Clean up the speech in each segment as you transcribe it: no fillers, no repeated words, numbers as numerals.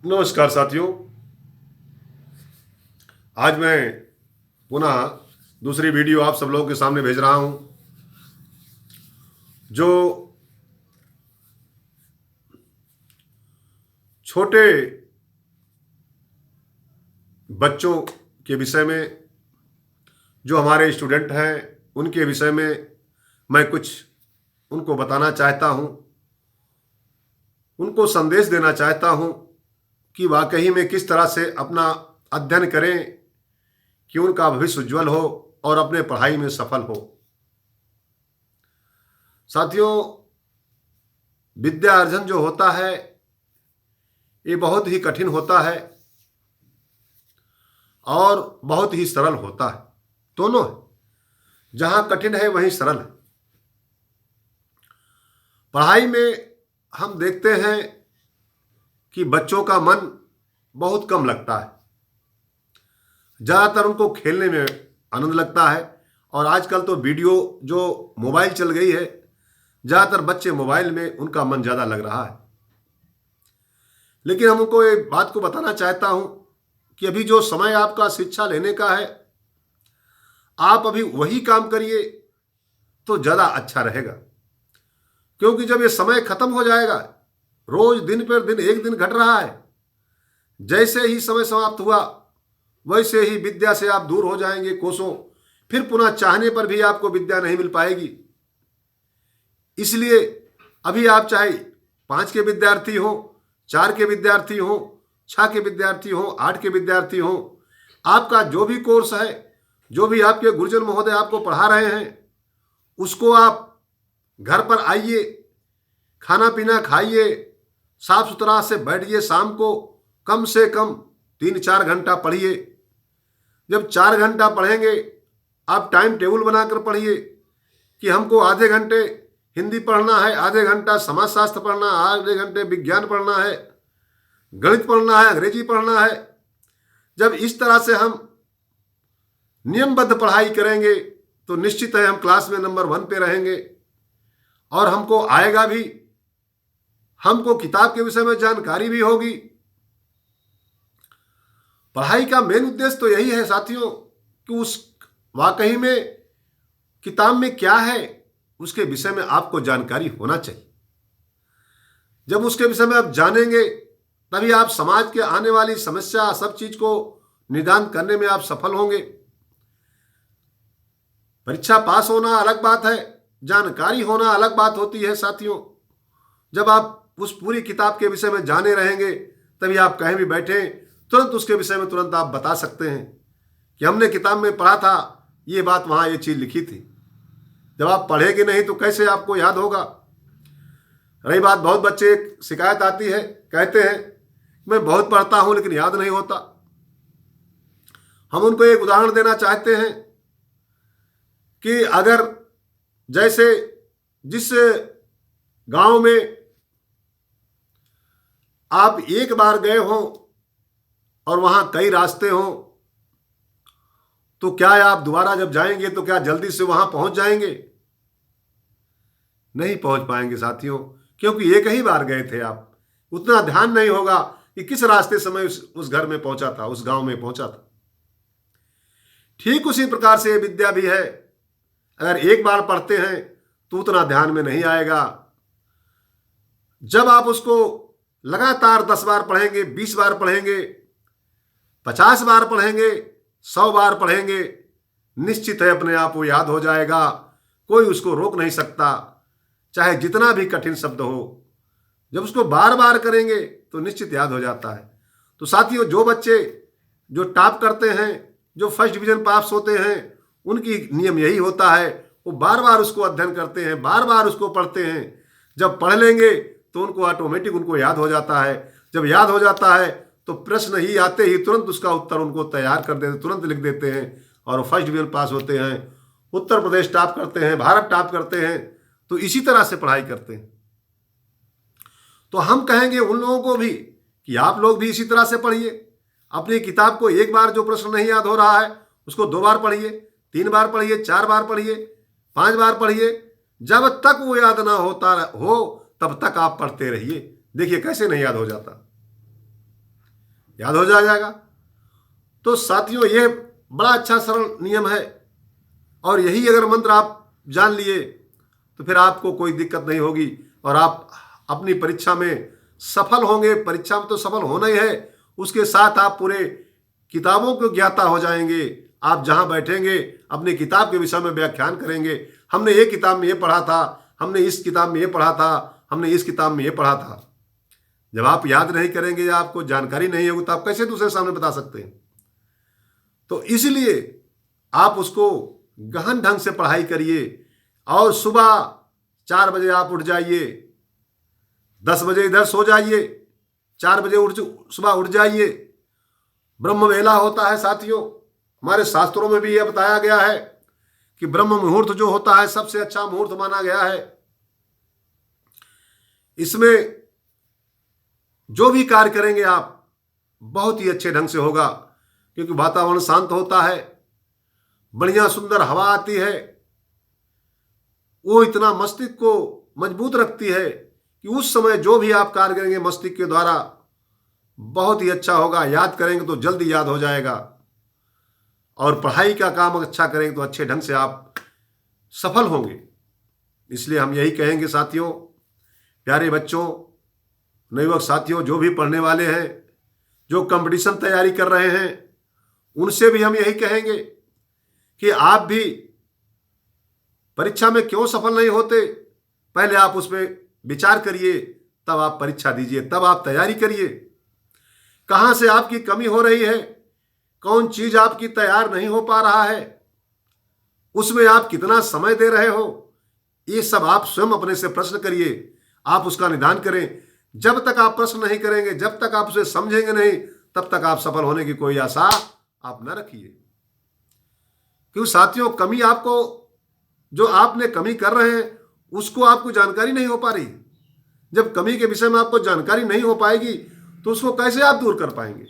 नमस्कार साथियों। आज मैं पुनः दूसरी वीडियो आप सब लोगों के सामने भेज रहा हूं, जो छोटे बच्चों के विषय में, जो हमारे स्टूडेंट हैं उनके विषय में मैं कुछ उनको बताना चाहता हूं, उनको संदेश देना चाहता हूं कि वाकई में किस तरह से अपना अध्ययन करें कि उनका भविष्य उज्जवल हो और अपने पढ़ाई में सफल हो। साथियों, विद्या अर्जन जो होता है ये बहुत ही कठिन होता है और बहुत ही सरल होता है। दोनों है, जहां कठिन है वहीं सरल है। पढ़ाई में हम देखते हैं कि बच्चों का मन बहुत कम लगता है, ज़्यादातर उनको खेलने में आनंद लगता है। और आजकल तो वीडियो जो मोबाइल चल गई है, ज़्यादातर बच्चे मोबाइल में उनका मन ज़्यादा लग रहा है। लेकिन हम उनको एक बात को बताना चाहता हूं कि अभी जो समय आपका शिक्षा लेने का है, आप अभी वही काम करिए तो ज़्यादा अच्छा रहेगा। क्योंकि जब ये समय खत्म हो जाएगा, रोज दिन पर दिन एक दिन घट रहा है, जैसे ही समय समाप्त हुआ वैसे ही विद्या से आप दूर हो जाएंगे कोसों। फिर पुनः चाहने पर भी आपको विद्या नहीं मिल पाएगी। इसलिए अभी आप चाहे 5 के विद्यार्थी हो, 4 के विद्यार्थी हो, 6 के विद्यार्थी हो, 8 के विद्यार्थी हो, आपका जो भी कोर्स है, जो भी आपके गुरुजन महोदय आपको पढ़ा रहे हैं, उसको आप घर पर आइए, खाना पीना खाइए, साफ सुथरा से बैठिए, शाम को कम से कम 3-4 घंटा पढ़िए। जब 4 घंटा पढ़ेंगे, आप टाइम टेबल बनाकर पढ़िए कि हमको आधे घंटे हिंदी पढ़ना है, आधे घंटा समाजशास्त्र पढ़ना है, आधे घंटे विज्ञान पढ़ना है, गणित पढ़ना है, अंग्रेजी पढ़ना है। जब इस तरह से हम नियमबद्ध पढ़ाई करेंगे तो निश्चित है हम क्लास में नंबर 1 पे रहेंगे और हमको आएगा भी, हमको किताब के विषय में जानकारी भी होगी। पढ़ाई का मेन उद्देश्य तो यही है साथियों कि उस वाकई में किताब में क्या है उसके विषय में आपको जानकारी होना चाहिए। जब उसके विषय में आप जानेंगे तभी आप समाज के आने वाली समस्या, सब चीज को निदान करने में आप सफल होंगे। परीक्षा पास होना अलग बात है, जानकारी होना अलग बात होती है साथियों। जब आप उस पूरी किताब के विषय में जाने रहेंगे तभी आप कहीं भी बैठे तुरंत उसके विषय में तुरंत आप बता सकते हैं कि हमने किताब में पढ़ा था, ये बात वहाँ ये चीज़ लिखी थी। जब आप पढ़ेंगे नहीं तो कैसे आपको याद होगा। रही बात, बहुत बच्चे एक शिकायत आती है, कहते हैं मैं बहुत पढ़ता हूँ लेकिन याद नहीं होता। हम उनको एक उदाहरण देना चाहते हैं कि अगर जैसे जिस गांव में आप एक बार गए हो और वहां कई रास्ते हो, तो क्या आप दोबारा जब जाएंगे तो क्या जल्दी से वहां पहुंच जाएंगे? नहीं पहुंच पाएंगे साथियों, क्योंकि एक ही बार गए थे आप। उतना ध्यान नहीं होगा कि किस रास्ते से मैं उस घर में पहुंचा था, उस गांव में पहुंचा था। ठीक उसी प्रकार से विद्या भी है। अगर एक बार पढ़ते हैं तो उतना ध्यान में नहीं आएगा। जब आप उसको लगातार 10 बार पढ़ेंगे, 20 बार पढ़ेंगे, 50 बार पढ़ेंगे, 100 बार पढ़ेंगे, निश्चित है अपने आप वो याद हो जाएगा। कोई उसको रोक नहीं सकता, चाहे जितना भी कठिन शब्द हो। जब उसको बार बार करेंगे तो निश्चित याद हो जाता है। तो साथियों, जो बच्चे जो टॉप करते हैं, जो फर्स्ट डिवीजन पास होते हैं, उनकी नियम यही होता है, वो बार बार उसको अध्ययन करते हैं, बार बार उसको पढ़ते हैं। जब पढ़ लेंगे तो उनको ऑटोमेटिक उनको याद हो जाता है। जब याद हो जाता है तो प्रश्न ही आते ही तुरंत उसका उत्तर उनको तैयार कर देते, तुरंत लिख देते हैं और फर्स्ट डिवीजन पास होते हैं। उत्तर प्रदेश टॉप करते हैं, भारत टॉप करते हैं। तो इसी तरह से पढ़ाई करते हैं। तो हम कहेंगे उन लोगों को भी कि आप लोग भी इसी तरह से पढ़िए। अपनी किताब को एक बार जो प्रश्न नहीं याद हो रहा है उसको 2 बार पढ़िए, 3 बार पढ़िए, 4 बार पढ़िए, 5 बार पढ़िए। जब तक वो याद ना होता हो तब तक आप पढ़ते रहिए। देखिए कैसे नहीं याद हो जाता। याद हो जाएगा। तो साथियों, ये बड़ा अच्छा सरल नियम है, और यही अगर मंत्र आप जान लिए तो फिर आपको कोई दिक्कत नहीं होगी और आप अपनी परीक्षा में सफल होंगे। परीक्षा में तो सफल होना ही है, उसके साथ आप पूरे किताबों को ज्ञाता हो जाएंगे। आप जहां बैठेंगे अपनी किताब के विषय में व्याख्यान करेंगे, हमने ये किताब में ये पढ़ा था, हमने इस किताब में ये पढ़ा था, हमने इस किताब में ये पढ़ा था। जब आप याद नहीं करेंगे या आपको जानकारी नहीं होगी तो आप कैसे दूसरे सामने बता सकते हैं। तो इसलिए आप उसको गहन ढंग से पढ़ाई करिए, और सुबह 4 बजे आप उठ जाइए, 10 बजे इधर सो जाइए, 4 बजे सुबह उठ जाइए। ब्रह्म वेला होता है साथियों, हमारे शास्त्रों में भी यह बताया गया है कि ब्रह्म मुहूर्त जो होता है सबसे अच्छा मुहूर्त माना गया है। इसमें जो भी कार्य करेंगे आप बहुत ही अच्छे ढंग से होगा, क्योंकि वातावरण शांत होता है, बढ़िया सुंदर हवा आती है, वो इतना मस्तिष्क को मजबूत रखती है कि उस समय जो भी आप कार्य करेंगे मस्तिष्क के द्वारा बहुत ही अच्छा होगा। याद करेंगे तो जल्दी याद हो जाएगा, और पढ़ाई का काम अच्छा करेंगे तो अच्छे ढंग से आप सफल होंगे। इसलिए हम यही कहेंगे साथियों, प्यारे बच्चों, नवयुवक साथियों, जो भी पढ़ने वाले हैं, जो कंपटीशन तैयारी कर रहे हैं, उनसे भी हम यही कहेंगे कि आप भी परीक्षा में क्यों सफल नहीं होते, पहले आप उस पर विचार करिए, तब आप परीक्षा दीजिए, तब आप तैयारी करिए। कहां से आपकी कमी हो रही है, कौन चीज आपकी तैयार नहीं हो पा रहा है, उसमें आप कितना समय दे रहे हो, ये सब आप स्वयं अपने से प्रश्न करिए, आप उसका निदान करें। जब तक आप प्रश्न नहीं करेंगे, जब तक आप उसे समझेंगे नहीं, तब तक आप सफल होने की कोई आशा आप न रखिए। क्योंकि साथियों, कमी आपको, जो आपने कमी कर रहे हैं उसको आपको जानकारी नहीं हो पा रही। जब कमी के विषय में आपको जानकारी नहीं हो पाएगी तो उसको कैसे आप दूर कर पाएंगे।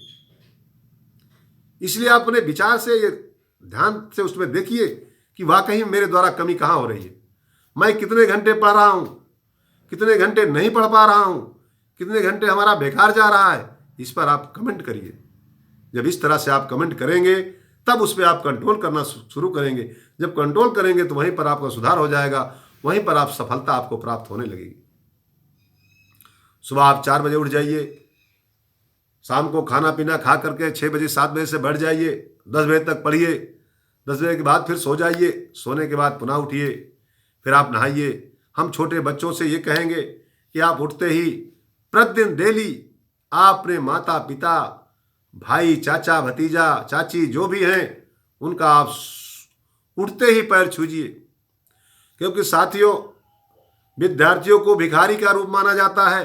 इसलिए आप अपने विचार से, ये ध्यान से उसमें देखिए कि वाकई मेरे द्वारा कमी कहाँ हो रही है, मैं कितने घंटे पढ़ रहा हूँ, कितने घंटे नहीं पढ़ पा रहा हूँ, कितने घंटे हमारा बेकार जा रहा है। इस पर आप कमेंट करिए। जब इस तरह से आप कमेंट करेंगे तब उस पर आप कंट्रोल करना शुरू करेंगे। जब कंट्रोल करेंगे तो वहीं पर आपका सुधार हो जाएगा, वहीं पर आप सफलता आपको प्राप्त होने लगेगी। सुबह आप 4 बजे उठ जाइए, शाम को खाना पीना खा करके 6 बजे 7 बजे से बैठ जाइए, 10 बजे तक पढ़िए, 10 बजे के बाद फिर सो जाइए, सोने के बाद पुनः उठिए, फिर आप नहाइए। हम छोटे बच्चों से ये कहेंगे कि आप उठते ही प्रतिदिन डेली आप अपने माता पिता, भाई, चाचा, भतीजा, चाची जो भी हैं उनका आप उठते ही पैर छूजिए। क्योंकि साथियों, विद्यार्थियों को भिखारी का रूप माना जाता है।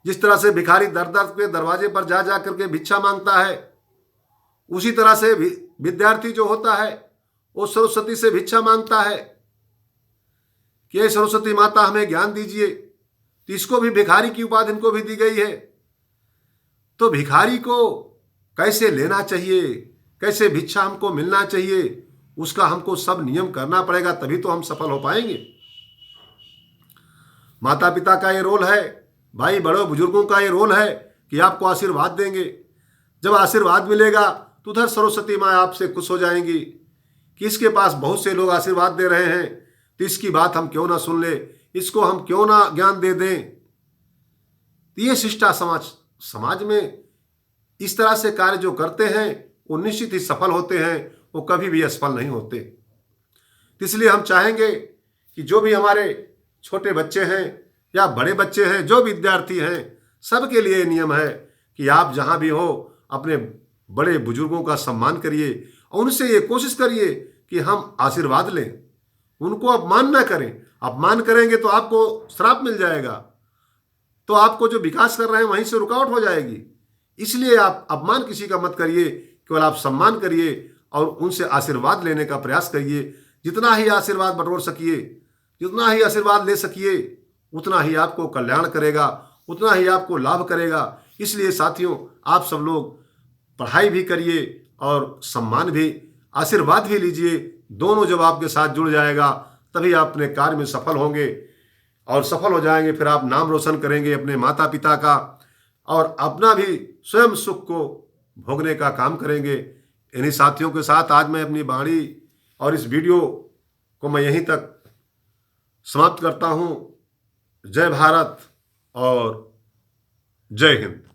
जिस तरह से भिखारी दर दर के दरवाजे पर जा जा करके भिक्षा मांगता है, उसी तरह से विद्यार्थी जो होता है वो सरस्वती से भिक्षा मांगता है कि हे सरस्वती माता हमें ज्ञान दीजिए। तो इसको भी भिखारी की उपाधि इनको भी दी गई है। तो भिखारी को कैसे लेना चाहिए, कैसे भिक्षा हमको मिलना चाहिए, उसका हमको सब नियम करना पड़ेगा, तभी तो हम सफल हो पाएंगे। माता पिता का ये रोल है, भाई बड़ों बुजुर्गों का ये रोल है कि आपको आशीर्वाद देंगे। जब आशीर्वाद मिलेगा तो उधर सरस्वती माँ आपसे खुश हो जाएंगी कि इसके पास बहुत से लोग आशीर्वाद दे रहे हैं, तो इसकी बात हम क्यों ना सुन ले, इसको हम क्यों ना ज्ञान दे दें। तो ये शिष्टा समाज में इस तरह से कार्य जो करते हैं वो निश्चित ही सफल होते हैं, वो कभी भी असफल नहीं होते। तो इसलिए हम चाहेंगे कि जो भी हमारे छोटे बच्चे हैं या बड़े बच्चे हैं, जो विद्यार्थी हैं, सबके लिए नियम है कि आप जहां भी हो अपने बड़े बुजुर्गों का सम्मान करिए और उनसे ये कोशिश करिए कि हम आशीर्वाद लें, उनको अपमान ना करें। अपमान करेंगे तो आपको श्राप मिल जाएगा, तो आपको जो विकास कर रहे हैं वहीं से रुकावट हो जाएगी। इसलिए आप अपमान किसी का मत करिए, केवल आप सम्मान करिए और उनसे आशीर्वाद लेने का प्रयास करिए। जितना ही आशीर्वाद बटोर सकिए, जितना ही आशीर्वाद ले सकिए, उतना ही आपको कल्याण करेगा, उतना ही आपको लाभ करेगा। इसलिए साथियों, आप सब लोग पढ़ाई भी करिए और सम्मान भी, आशीर्वाद भी लीजिए। दोनों जब आपके साथ जुड़ जाएगा तभी आप अपने कार्य में सफल होंगे और सफल हो जाएंगे। फिर आप नाम रोशन करेंगे अपने माता पिता का और अपना भी स्वयं सुख को भोगने का काम करेंगे। इन्हीं साथियों के साथ आज मैं अपनी वाणी और इस वीडियो को मैं यहीं तक समाप्त करता हूँ। जय भारत और जय हिंद।